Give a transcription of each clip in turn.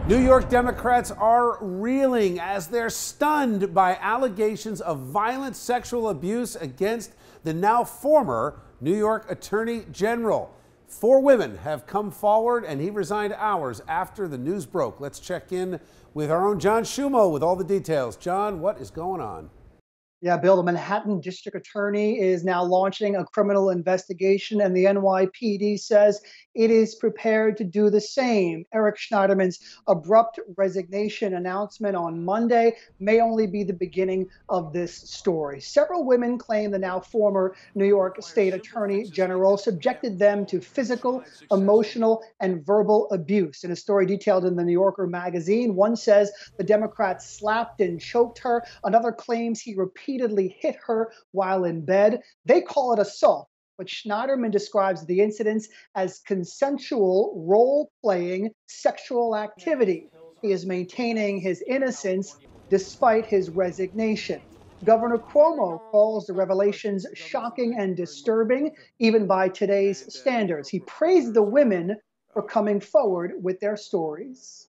New York Democrats are reeling as they're stunned by allegations of violent sexual abuse against the now former New York Attorney General. 4 women have come forward, and he resigned hours after the news broke. Let's check in with our own John Schumo with all the details. John, what is going on? Yeah, Bill, the Manhattan District Attorney is now launching a criminal investigation, and the NYPD says it is prepared to do the same. Eric Schneiderman's abrupt resignation announcement on Monday may only be the beginning of this story. Several women claim the now former New York State Attorney General subjected them to physical, emotional, and verbal abuse. In a story detailed in the New Yorker magazine, one says the Democrats slapped and choked her. Another claims he repeatedly hit her while in bed. They call it assault, but Schneiderman describes the incidents as consensual role-playing sexual activity. He is maintaining his innocence despite his resignation. Governor Cuomo calls the revelations shocking and disturbing, even by today's standards. He praised the women for coming forward with their stories.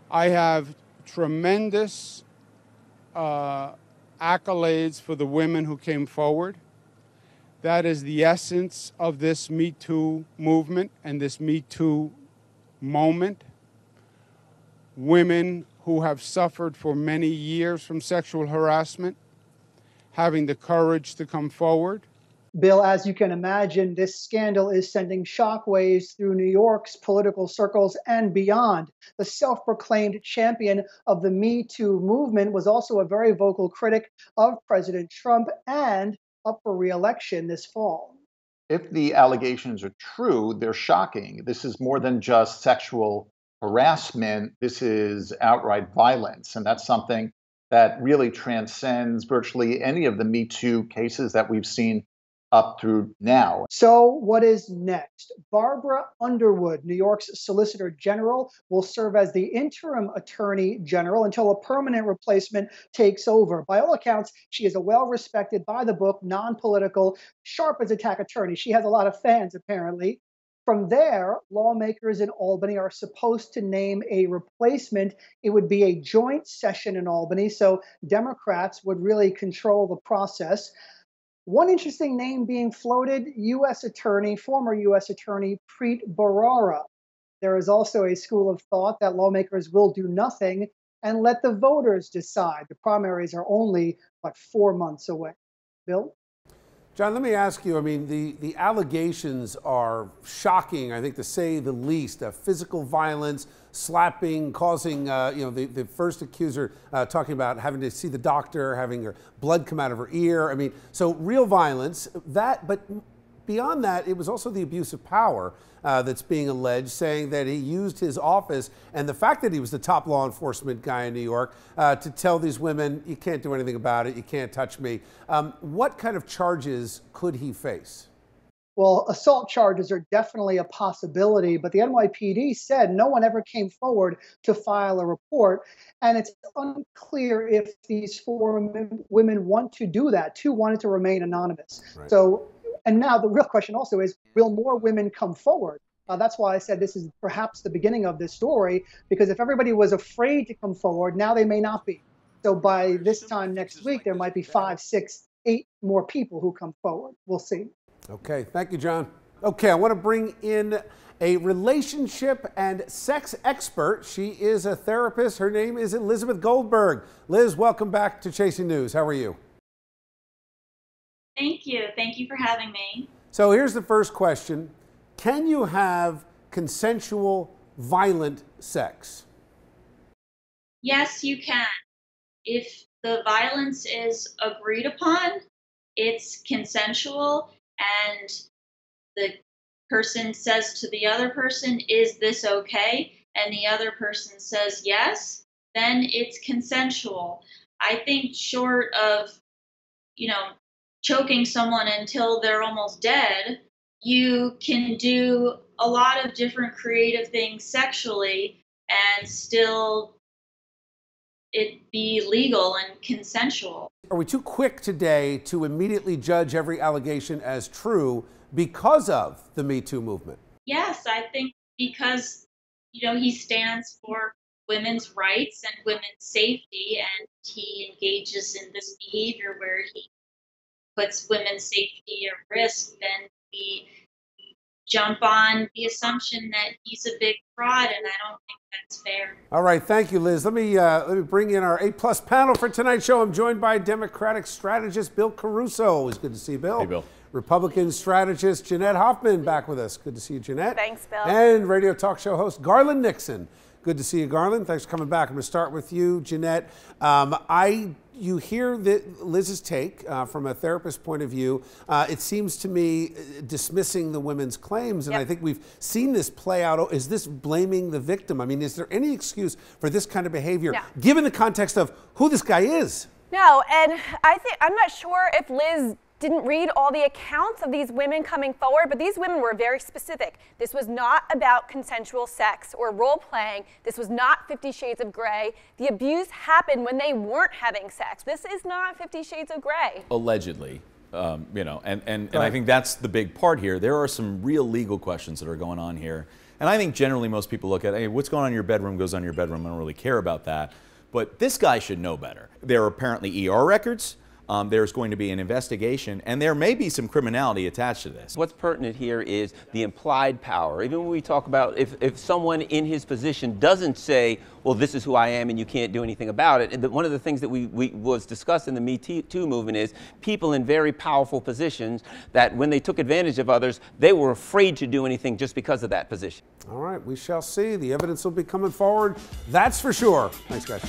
I have tremendous accolades for the women who came forward. That is the essence of this Me Too movement and this Me Too moment. Women who have suffered for many years from sexual harassment, having the courage to come forward. Bill, as you can imagine, this scandal is sending shockwaves through New York's political circles and beyond. The self-proclaimed champion of the Me Too movement was also a very vocal critic of President Trump and up for re-election this fall. If the allegations are true, they're shocking. This is more than just sexual harassment. This is outright violence. And that's something that really transcends virtually any of the Me Too cases that we've seen up through now. So what is next? Barbara Underwood, New York's Solicitor General, will serve as the interim Attorney General until a permanent replacement takes over. By all accounts, she is a well-respected, by the book, non-political, sharp as a tack attorney. She has a lot of fans, apparently. From there, lawmakers in Albany are supposed to name a replacement. It would be a joint session in Albany, so Democrats would really control the process. One interesting name being floated, former U.S. Attorney Preet Bharara. There is also a school of thought that lawmakers will do nothing and let the voters decide. The primaries are only, 4 months away. Bill? John, let me ask you, I mean, the allegations are shocking, I think, to say the least. Physical violence, slapping, causing, the first accuser talking about having to see the doctor, having her blood come out of her ear. I mean, so real violence. But beyond that, it was also the abuse of power that's being alleged, saying that he used his office and the fact that he was the top law enforcement guy in New York to tell these women, you can't do anything about it, you can't touch me. What kind of charges could he face? Well, assault charges are definitely a possibility, but the NYPD said no one ever came forward to file a report, and it's unclear if these 4 women want to do that. 2 wanted to remain anonymous. Right. And now the real question also is, will more women come forward? That's why I said this is perhaps the beginning of this story, because if everybody was afraid to come forward, now they may not be. So by this time next week, there might be 5, 6, 8 more people who come forward. We'll see. Okay, thank you, John. Okay, I want to bring in a relationship and sex expert. She is a therapist. Her name is Elizabeth Goldberg. Liz, welcome back to Chasing News. How are you? Thank you. Thank you for having me. So here's the first question. Can you have consensual, violent sex? Yes, you can. If the violence is agreed upon, it's consensual, and the person says to the other person, is this okay? And the other person says yes, then it's consensual. I think short of, choking someone until they're almost dead, you can do a lot of different creative things sexually and still it be legal and consensual. Are we too quick today to immediately judge every allegation as true because of the Me Too movement? Yes, I think because, he stands for women's rights and women's safety, and he engages in this behavior where he puts women's safety at risk, then we jump on the assumption that he's a big fraud, and I don't think that's fair. All right, thank you, Liz. Let me bring in our A+ panel for tonight's show. I'm joined by Democratic strategist Bill Caruso. Always good to see you, Bill. Hey, Bill. Republican strategist Jeanette Hoffman back with us. Good to see you, Jeanette. Thanks, Bill. And radio talk show host Garland Nixon. Good to see you, Garland. Thanks for coming back. I'm going to start with you, Jeanette. You hear Liz's take from a therapist point of view. It seems to me dismissing the women's claims, and I think we've seen this play out. Is this blaming the victim? I mean, is there any excuse for this kind of behavior, given the context of who this guy is? No, and I'm not sure if Liz didn't read all the accounts of these women coming forward, but these women were very specific. This was not about consensual sex or role playing. This was not 50 Shades of Grey. The abuse happened when they weren't having sex. This is not 50 Shades of Grey. Allegedly. You know, and I think that's the big part here. There are some real legal questions that are going on here. And I think generally most people look at, hey, what's going on in your bedroom goes on in your bedroom. I don't really care about that. But this guy should know better. There are apparently ER records. There's going to be an investigation, and there may be some criminality attached to this. What's pertinent here is the implied power. Even when we talk about if someone in his position doesn't say, well, this is who I am and you can't do anything about it. And one of the things that was discussed in the Me Too movement is people in very powerful positions that when they took advantage of others, they were afraid to do anything just because of that position. All right, we shall see. The evidence will be coming forward. That's for sure. Thanks, guys.